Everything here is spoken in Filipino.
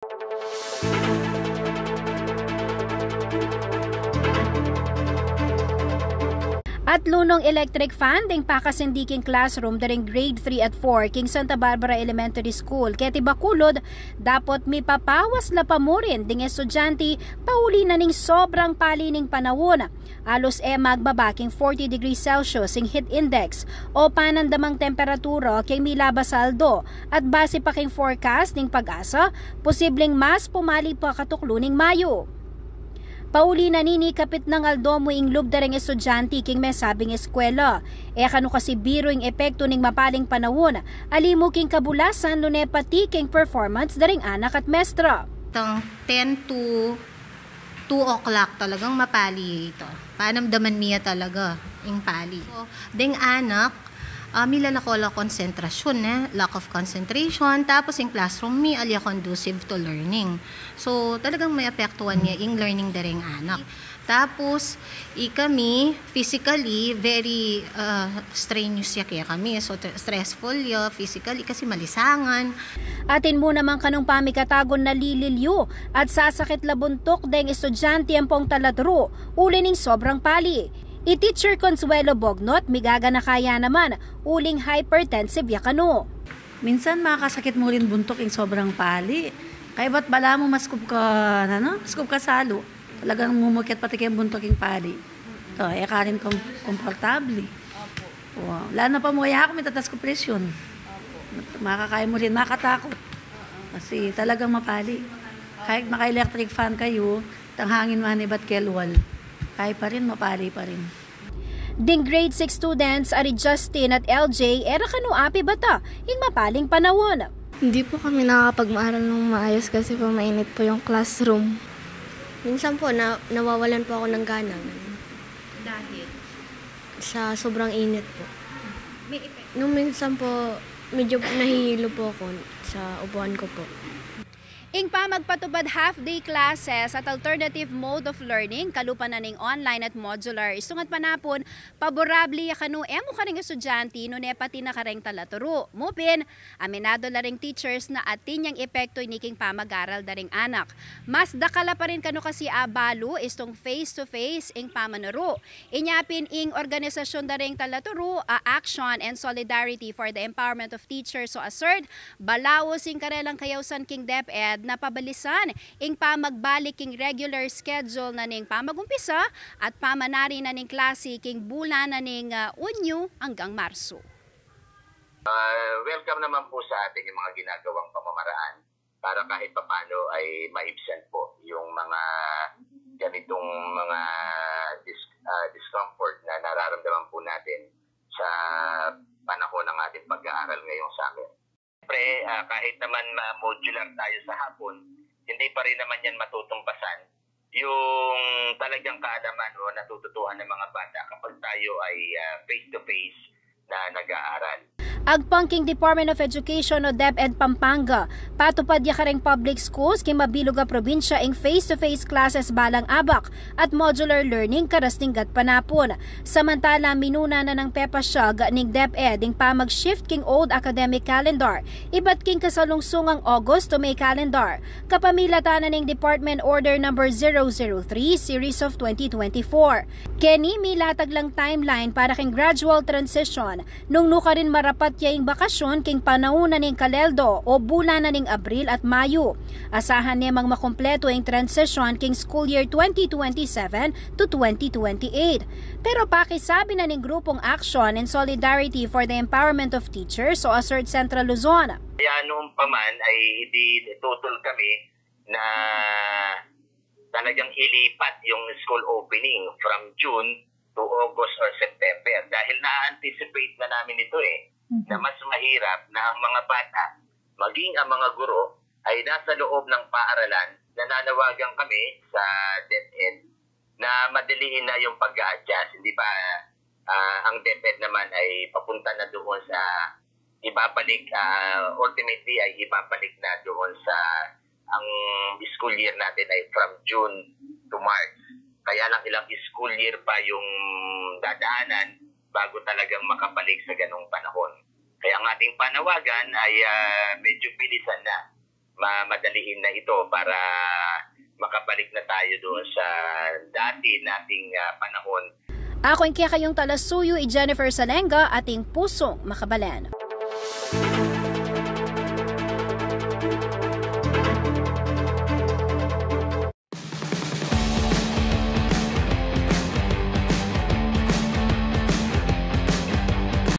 At lunong electric fan ding pakasindiking classroom daring grade 3 at 4 King Santa Barbara Elementary School. Keti bakulod, dapat mi papawas la pamurin ding estudyante pauli na ning sobrang palining panahon. Alos magbabaking 40 degrees Celsius ing heat index o panandamang temperatura kay milabasaldo at base pa king forecast ning Pag-asa, posibleng mas pumali pa katukluning Mayo. Pauli na nini kapit ng aldomo ing lubdareng estudyante king may sabing eskwela. Kano kasi biro ing epekto ning mapaling panahon, alimo king kabulasan lune pati king performance daring anak at mestra. Tang 10 to 2 o'clock talagang mapali ito. Panamdaman niya talaga ing pali. So, ding anak, milalako konsentrasyon, lack of concentration, tapos yung classroom mi alya conducive to learning. So, talagang may apektuhan niya yung learning daring anak. Tapos, kami, physically, very strenuous ya kaya kami. So, stressful ya, physically, kasi malisangan. Atin mo naman kanong pamikatagon na lililyo at sasakit labuntok dahil estudyante ang pong talatro, uli ning sobrang pali. I-Teacher Consuelo Bognot, migaga na kaya naman, uling hypertensive yakano. Minsan makakasakit mo rin buntok yung sobrang pali. Kaya ba't bala mo maskub ka, maskub ka salo. Talagang mumukit pati kayong buntok yung pali. Ito, ka rin komportable. Wow. Lalo na pa mo kaya ako, may tatas ko presyon. Makakaya mo rin, makatakot. Kasi talagang mapali. Kahit maka-electric fan kayo, tanghangin man iba't kelwal. Kaya pa rin, mapali pa rin. Ding grade 6 students, ari Justin at LJ, era kanu api bata, yung mapaling panahon. Hindi po kami nakakapag-maaral ng maayos kasi po mainit po yung classroom. Minsan po, nawawalan po ako ng gana. Dahil? Sa sobrang init po. Nung minsan po, medyo nahihilo po ako sa upuan ko po. Ing pa magpatubad half-day classes at alternative mode of learning, kalupan na ning online at modular. Isungat panapon, paborable yakano emo ka ring estudyante no nepati na kareng talaturo. Mupin, aminado la ring teachers na atin yang epekto iniking pamag-aral daring anak. Mas dakala pa rin kano kasi abalo istong face-to-face ing pamanaro. Inyapin ing organisasyon daring talaturo, Action and Solidarity for the Empowerment of Teachers so assert, balawos ing karelang kayawsan king DepEd na pabalisan ing pamagbalik king regular schedule na ning pamagumpisa at pamanari na ning klase king bulan na ning Unyo hanggang Marso. Welcome naman po sa ating yung mga ginagawang pamamaraan para kahit papano ay maibsan po yung mga ganitong mga discomfort na nararamdaman po natin sa panahon ng ating pag-aaral ngayong summer. Siyempre, kahit naman modular tayo sa hapon, hindi pa rin naman yan matutumpasan yung talagang kaalaman o natututuhan ng mga bata kapag tayo ay face-to-face na nag-aaral. Agpangking Department of Education o DepEd Pampanga, patupad ya kareng public schools kay mabiluga probinsya ing face-to-face classes balang abak at modular learning karastinggat panapon. Samantala, minuna na ng PEPASIAG ning DepEd ing pamag-shift king old academic calendar, iba't king kasalungsungang August to May calendar. Kapamilatan na ning Department Order No. 003 Series of 2024. Keni milatag lang timeline para king gradual transition nung nuka rin marapat yaing bakasyon king panahon ning Kaleldo o bulan ning Abril at Mayo. Asahan niya mang makompleto ang transition king school year 2027 to 2028. Pero pakisabi na ning grupong Action and Solidarity for the Empowerment of Teachers o assert Central Luzon. Kaya noong pa man ay hindi tutol kami na talagang ilipat yung school opening from June to August or September dahil na-anticipate na namin ito na mas mahirap na ang mga bata, maging ang mga guro, ay nasa loob ng paaralan. Nananawagan kami sa DepEd na madaliin na yung pag-a-adjust. Hindi ba ang DepEd naman ay papunta na doon sa ibabalik, ultimately ay ibabalik na doon sa ang school year natin ay from June to March. Kaya lang ilang school year pa yung dadaanan bago talagang makabalik sa ganong panahon. Kaya ang ating panawagan ay medyo bilisan na mamadaliin na ito para makabalik na tayo doon sa dati nating panahon. Ako ang kaya kayong talasuyo, Jennifer Salenga, ating pusong makabalan.